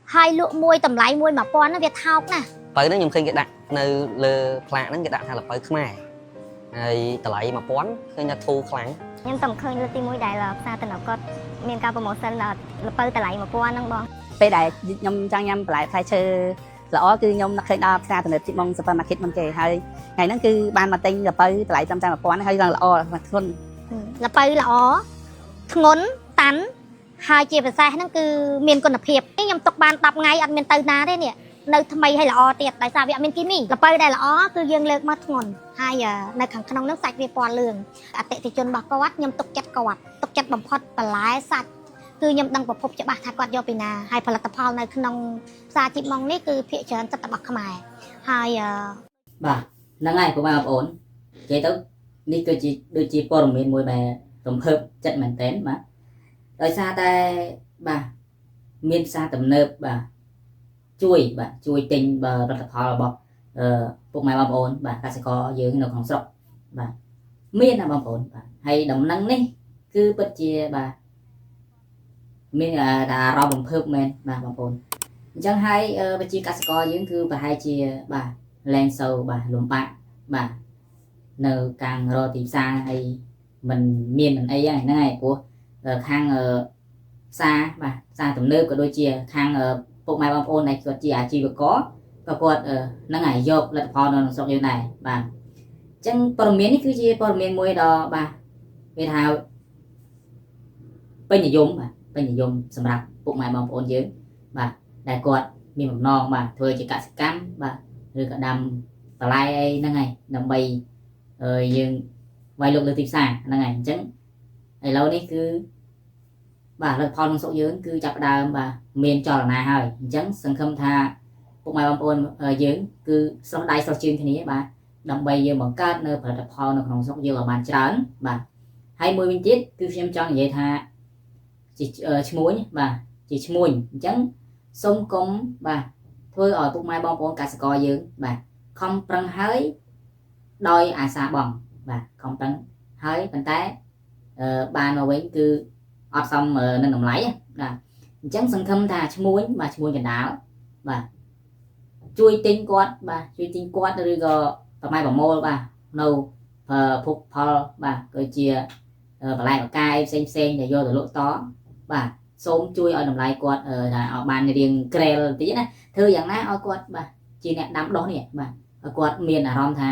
hai lụa môi tầm lái môi mà pon nó Việt thao nè tới nó nhung khi cái đặt nơi lơ phạ nó cái đặt hay là tới khmai này tờ lại mà pon khi nhà thu kháng nhưng tầm khơi lơ tim môi đại là xa tầm nào có miền cao promotion là tới tờ lại mà pon năng bong ពេលដែលខ្ញុំចង់ញ៉ាំបន្លែផ្លែឈើល្អគឺខ្ញុំនឹកឃើញដល់ផ្សារទំនើបជីបង supermarket មុនគេហើយថ្ងៃហ្នឹងគឺបានមកទិញល្ពៅតម្លៃត្រឹមតែ 1000 ហើយឡើងល្អធ្ងន់ ល្ពៅល្អធ្ងន់តាន់ហើយជាពិសេសហ្នឹងគឺមានគុណភាពខ្ញុំទុកបាន10ថ្ងៃអត់មានទៅណាទេនេះនៅថ្មីហើយល្អទៀតដោយសារវាអត់មានគីមីល្ពៅដែលល្អគឺយើងលើកមកធ្ងន់ហើយនៅខាងក្នុងហ្នឹងសាច់វាពណ៌លឿងអតិថិជនរបស់គាត់ខ្ញុំទុកចិត្តគាត់ទុកចិត្តបំផុតបន្លែសាច់គឺខ្ញុំដឹងប្រភពច្បាស់ថាគាត់យកពីណាហើយផលិតផលនៅក្នុងផ្សារជីបម៉ងនេះគឺភាគច្រើនទឹករបស់ខ្មែរហើយបាទហ្នឹងហើយបងប្អូននិយាយទៅនេះគឺជាដូចជាព័ត៌មានមួយដែលរំភើបចិត្តមែនតើបាទដោយសារតែបាទមានផ្សារទំនើបបាទជួយទិញផលិតផលរបស់ពុកម៉ែបងប្អូនបាទកសិករយើងនៅក្នុងស្រុកបាទមានណាបងប្អូនបាទហើយដំណឹងនេះគឺពិតជាបាទមានអារម្មណ៍រំភើបមែនបាទបងប្អូនអញ្ចឹងហើយវិជាកសិករយើងគឺប្រហែលជាបាទលែងសូវបាទលំបាកបាទនៅកាំងរកទីផ្សារហើយមិនមានអីហ្នឹងហើយព្រោះខាងផ្សារបាទផ្សារទំនើបក៏ដូចជាខាងពុកម៉ែបងប្អូនដែលគាត់ជាអាជីវករក៏គាត់ហ្នឹងហើយយកលទ្ធផលនៅក្នុងស្រុកយើងដែរបាទអញ្ចឹងព័ត៌មាននេះគឺជាព័ត៌មានមួយដ៏បាទគេថាពេញនិយមបាទពេញនិយមសម្រាប់ពុកម៉ែបងប្អូនយើងបាទដែលគាត់មានបំណងបាទធ្វើជាកសិកម្មបាទឬក៏ដាំបន្លែអីហ្នឹងហើយដើម្បីយើងវាយលុកលើទីផ្សារហ្នឹងហើយអញ្ចឹងឥឡូវនេះគឺបាទលទ្ធផលក្នុងស្រុកយើងគឺចាប់ផ្ដើមបាទមានចលនាហើយអញ្ចឹងសង្ឃឹមថាពុកម៉ែបងប្អូនយើងគឺស្រស់ដៃស្រស់ជើងគ្នាបាទដើម្បីយើងបង្កើតនៅផលិតផលនៅក្នុងស្រុកយើងឲ្យបានច្រើនបាទហើយមួយវិញទៀតគឺខ្ញុំចង់និយាយថាជាឈ្មួញបាទជាឈ្មួញអញ្ចឹងសូមកុំបាទធ្វើឲ្យពុកម៉ែបងប្អូនកសិករយើងបាទខំប្រឹងហើយដោយអាសាបងបាទខំប្រឹងហើយប៉ុន្តែបានមកវិញគឺអត់សមនឹងតម្លៃបាទអញ្ចឹងសង្ឃឹមថាឈ្មួញបាទឈ្មួញកណ្ដាលបាទជួយទិញគាត់បាទជួយទិញគាត់ឬក៏ប្រម៉ែប្រមូលបាទនៅភពផលបាទដូចជាបន្លែបកាយផ្សេងដែលយកទៅលក់តបាទសូមជួយឲ្យតម្លៃគាត់ថាឲ្យបានរៀងក្រែលបន្តិចណាធ្វើយ៉ាងណាឲ្យគាត់បាទជាអ្នកដាំដុះនេះបាទឲ្យគាត់មានអារម្មណ៍ថា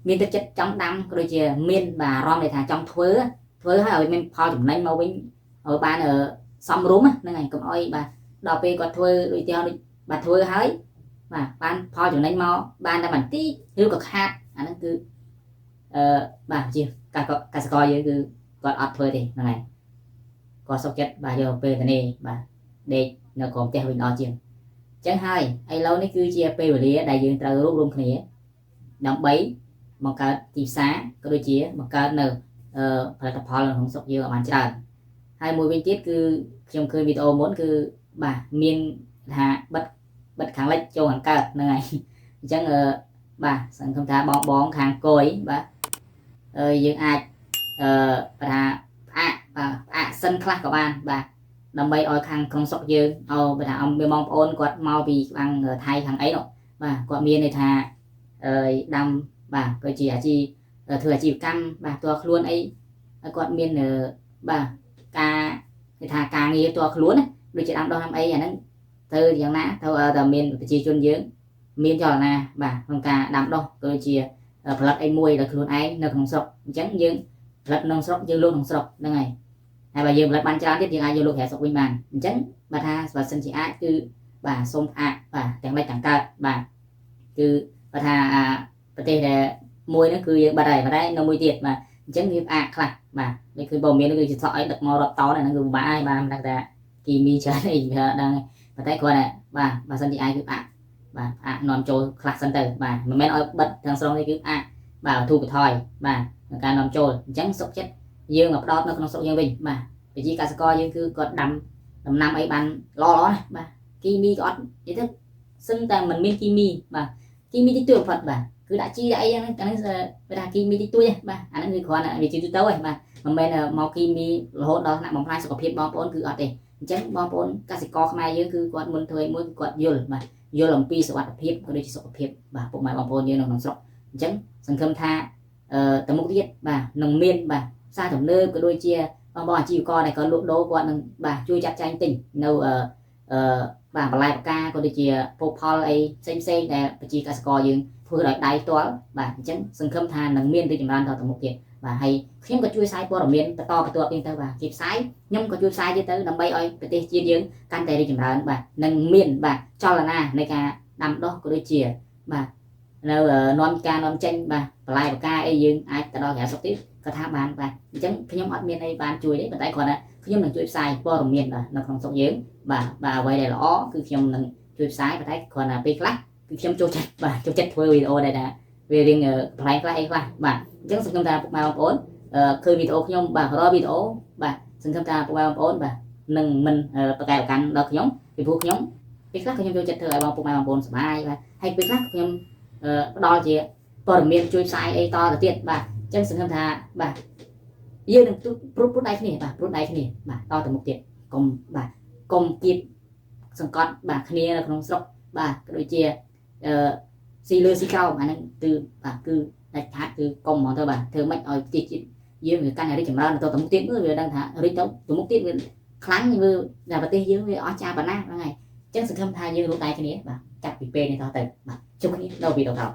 មានទឹកចិត្តចង់ដាំក៏ដូចជាមានបាទអារម្មណ៍ថាចង់ធ្វើឲ្យមានផលចំណេញមកវិញឲ្យបានសមរម្យហ្នឹងហើយកុំឲ្យបាទដល់ពេលគាត់ធ្វើដូចទីនេះបាទធ្វើហើយបាទបានផលចំណេញមកបានតែបន្តិចឬក៏ខាតអាហ្នឹងគឺបាទជាកសិករយើងគឺគាត់អត់ធ្វើទេហ្នឹងហើយគាត់សុខចិត្តបាទយកពេលទៅនេះបាទដេកនៅក្រោមផ្ទះវិញអស់ជាងអញ្ចឹងហើយឥឡូវនេះគឺជាពេលវេលាដែលយើងត្រូវរួបរวมគ្នាដើម្បីបង្កើតទីផ្សារក៏ដូចជាបង្កើតនៅផលិតផលក្នុងស្រុកយើងឲ្យបានច្រើនហើយមួយវិញទៀតគឺខ្ញុំឃើញវីដេអូមុនគឺបាទមានថាបិទខាងលិចចូលខាងកើតហ្នឹងហើយអញ្ចឹងបាទសង្ឃឹមថាបងខាងគយបាទយើងអាចថាផ្អាកសិនខ្លះក៏បានបាទដើម្បីឲ្យខាងក្នុងស្រុកយើងឲ្យបើថាមានបងប្អូនគាត់មកពីខាងថៃខាងអីនោះបាទគាត់មានន័យថាដាំបាទក៏ជាអាជីវធ្វើអាជីវកម្មបាទផ្ទាល់ខ្លួនអីឲ្យគាត់មានបាទការគេថាការងារផ្ទាល់ខ្លួនណាដូចជាដាំដុះដាំអីអាហ្នឹងទៅយ៉ាងណាទៅតែមានប្រជាជនយើងមានចលនាបាទក្នុងការដាំដុះក៏ដូចជាផលិតអីមួយដល់ខ្លួនឯងនៅក្នុងស្រុកអញ្ចឹងយើងផលិតក្នុងស្រុកយើងលក់ក្នុងស្រុកហ្នឹងហើយហើយបើយើងផលិតបានច្រើនទៀតយើងអាចយកលក់ក្រៅស្រុកវិញបានអញ្ចឹងបើថាបើសិនជាអាចគឺបាទសូមផ្អាកបាទទាំងលិចទាំងកើតបាទគឺបើថាប្រទេសដែលមួយហ្នឹងគឺយើងបាត់ហើយនៅមួយទៀតបាទអញ្ចឹងវាផ្អាកខ្លះបាទនេះគឺបើមានគឺជាសក់អីដឹកមករាប់តោនហ្នឹងគឺពិបាកហើយបាទមិនដឹងថាគីមីច្រើនអីវាដឹងប៉ុន្តែគាត់បាទបើសិនជាអាចគឺផ្អាកបាទផ្អាកនាំចូលខ្លះសិនទៅបាទមិនមែនឲ្យបិទទាំងស្រុងនេះគឺផ្អាកបាទធូរបន្ថយបាទក្នុងការនាំចូលអញ្ចឹងសុខចិត្តយើងមកផ្ដោតនៅក្នុងស្រុកយើងវិញបាទប្រជាកសិករយើងគឺគាត់ដាំដំណាំអីបានល្អណាស់បាទគីមីក៏អត់និយាយទៅសឹងតែមិនមានគីមីបាទគីមីតិចតួចបំផុតបាទ cứ đã chi đã ấy cái là kim mi tí tôi bà anh ấy người còn là vì chỉ tôi ấy mà bên mau kim mi hốt đó là bóng hai sự phiền bom bốn cứ ở đây chẳng bom bốn các sĩ co mai dưới cứ còn muốn thuê muốn còn vô mà vô lòng pi sự hoạt phiền có đôi chỉ sự phiền bà bộ máy bom bốn như nó nòng sọc chẳng sân khâm tha tầm mục tiết bà nòng miên bà xa thủng nơi có đôi chia bom bò chịu co này có lỗ đố còn bà chui chặt tranh tỉnh đâu bà lại ca có đôi chia popol ấy xem để chỉ các co dương vừa đợi đại toán bà chẳng sân khâm tha nòng miên từ chừng ran thọ tầm mục tiết bà hay khiếm có chui sai qua đầu miền to cái tua bên tao bà kịp sai nhưng có chui sai với tới nằm bay ơi cái tê chia dưỡng căn tê đi chừng đó bà nâng miền bà cho là na này cả nằm đó có đôi chìa bà nào non ca non chanh bà lại bà ca ấy dương ai ta đo cả sắp tiếp có tháp bàn bà chẳng cái nhóm ở miền này bàn chui đấy bà tay còn là cái nhóm nâng chui sai qua đầu miền là nó không sống dưỡng bà quay đây là ó cứ nhóm nâng chui sai bà tay còn là bê lắc cứ nhóm trôi chặt bà trôi chặt thôi video đây là về riêng lại qua bà chẳng sân khâm ta phục màu ổn khơi video nhóm bà rồi video bà sân khâm ta phục màu ổn bà nâng mình bà cài cạnh đợt nhóm vì phụ nhóm biết khác nhóm vô chật thời bằng phục màu ổn bài và hay biết khác nhóm đo gì bờ miền chui sai ấy to là tiền bà chẳng sân khâm ta bà yêu đừng rút đáy này bà rút đáy này bà to từ một tiền cùng bà cùng kịp sân con bà kia là không sốc bà cái đôi chia xì lơ xì cao mà nên từ bà cứ đại thác từ công mà thôi bà thường mạnh ở chỉ dưới người căn nhà đi chậm ra tôi tầm mục tiêu người đang thả đi đâu tầm mục tiêu kháng như là bà tê dưới người ở cha bà na ngày chắc sự thâm tha như lúc này cái này bà chặt bị pê này to từ bà chúc cái đâu bị đầu thầu